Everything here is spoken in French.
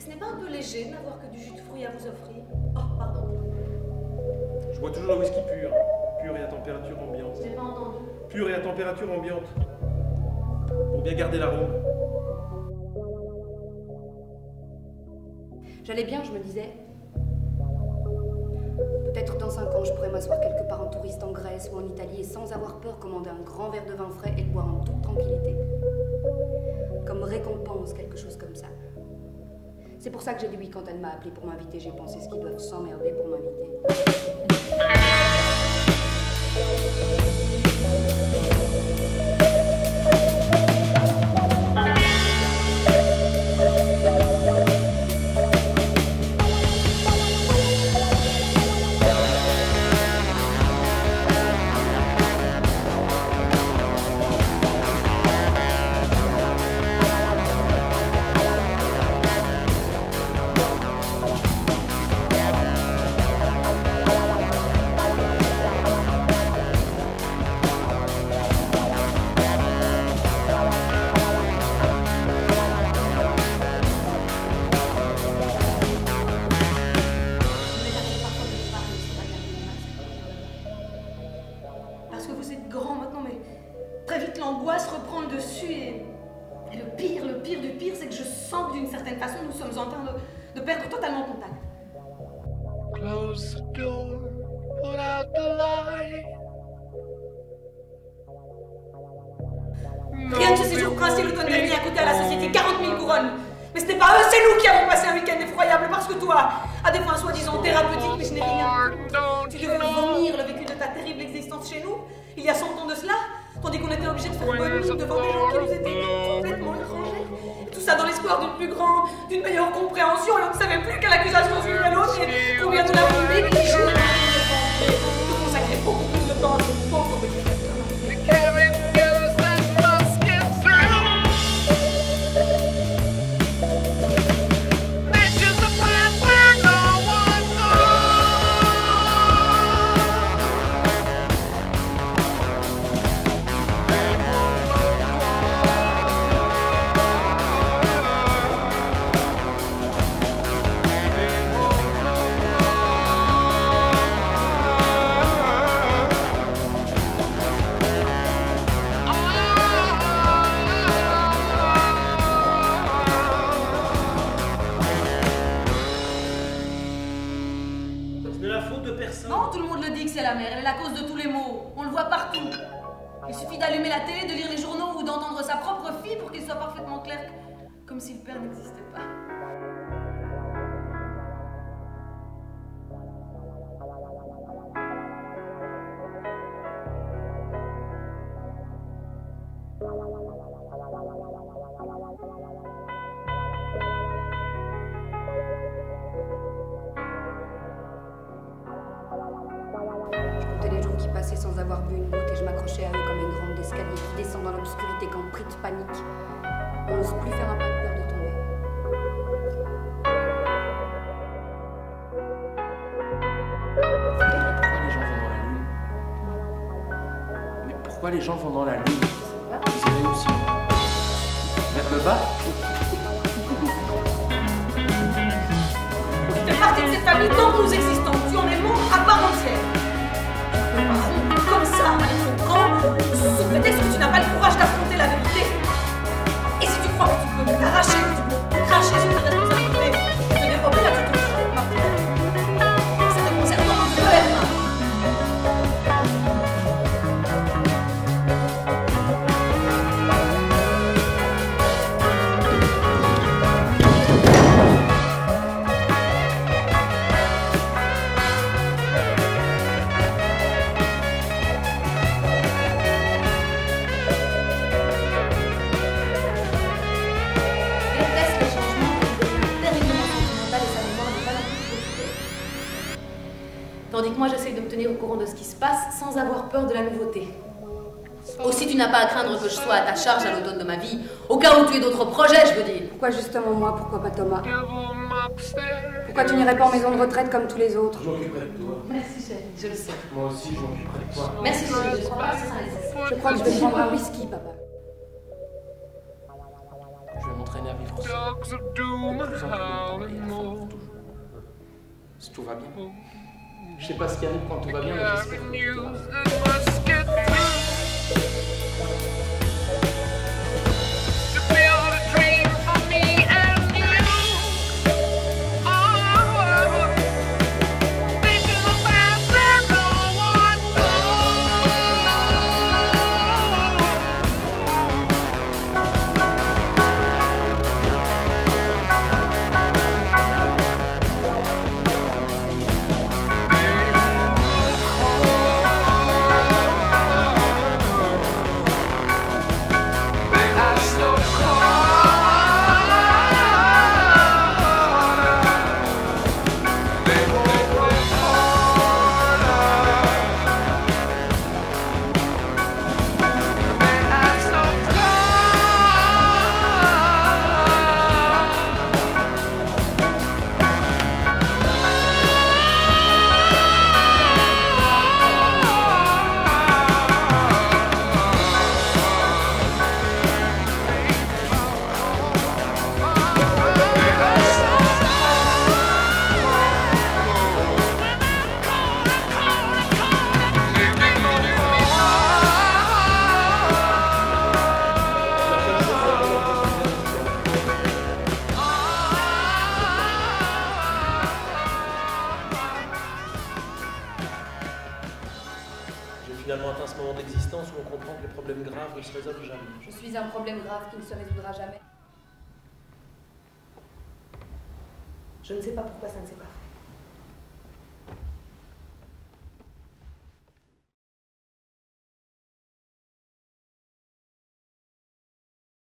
ce n'est pas un peu léger de n'avoir que du jus de fruits à vous offrir? Oh, pardon. Je bois toujours le whisky pur. Pur et à température ambiante. Je n'ai pas entendu. Pur et à température ambiante. Pour bien garder l'arôme. J'allais bien, je me disais. Peut-être dans 5 ans, je pourrais m'asseoir quelque part en touriste en Grèce ou en Italie et sans avoir peur commander un grand verre de vin frais et le boire en toute tranquillité. Comme récompense, quelque chose comme ça. C'est pour ça que j'ai dit oui quand elle m'a appelé pour m'inviter. J'ai pensé ce qu'ils doivent s'emmerder pour m'inviter. Rien de ce séjour princier l'automne dernier a coûté à la société 40 000 couronnes. Mais ce n'est pas eux, c'est nous qui avons passé un week-end effroyable parce que toi, à des fins soi-disant thérapeutiques, mais je n'ai rien. Tu devais vomir le vécu de ta terrible existence chez nous, il y a 100 ans de cela, tandis qu'on était obligés de faire bonne mine devant des gens qui nous étaient complètement étrangers. Tout ça dans l'espoir d'une plus grande, d'une meilleure compréhension, et on ne savait plus quelle accusation suivre l'autre et combien nous l'avons négligé. Nous consacrer beaucoup plus de temps à ce pauvre petit facteur. Non, tout le monde le dit que c'est la mère, elle est la cause de tous les maux. On le voit partout. Il suffit d'allumer la télé, de lire les journaux ou d'entendre sa propre fille pour qu'il soit parfaitement clair, comme si le père n'existait pas. Sans avoir bu une goutte et je m'accrochais à eux comme une grande escalier qui descend dans l'obscurité quand pris de panique. On n'ose plus faire un pas de peur de tomber. Mais pourquoi les gens vont dans la lune? C'est réussi. Vers le bas? Tu fais partie de cette famille tant que nous existons. Tu en es membre à part entière. Comme ça, sous prétexte que tu n'as pas le courage d'affronter la vérité. Et si tu crois que tu peux t'arracher, que tu peux cracher sur ta responsabilité, te dérober là, tu te trompes. Ça te concerne pas un peu, Emma. Tandis que moi, j'essaye de me tenir au courant de ce qui se passe sans avoir peur de la nouveauté. Aussi, tu n'as pas à craindre que je sois à ta charge à l'automne de ma vie, au cas où tu aies d'autres projets, je veux dire. Pourquoi justement moi? Pourquoi pas Thomas? Pourquoi tu n'irais pas en maison de retraite comme tous les autres? Je m'occuperai de toi. Merci, chérie, je le sais. Moi aussi, je m'occuperai de toi. Merci, chérie, je crois pas que ça. Je crois que je vais prendre un whisky, papa. Je vais montrer. rien à vivre seul. Plus en plus longtemps et à fond pour toujours. Si tout va bien. Je sais pas ce qui arrive quand tout va bien, mais j'espère que tout va bien. Finalement atteint ce moment d'existence où on comprend que les problèmes graves ne se résolvent jamais. Je suis un problème grave qui ne se résoudra jamais. Je ne sais pas pourquoi ça ne s'est pas fait.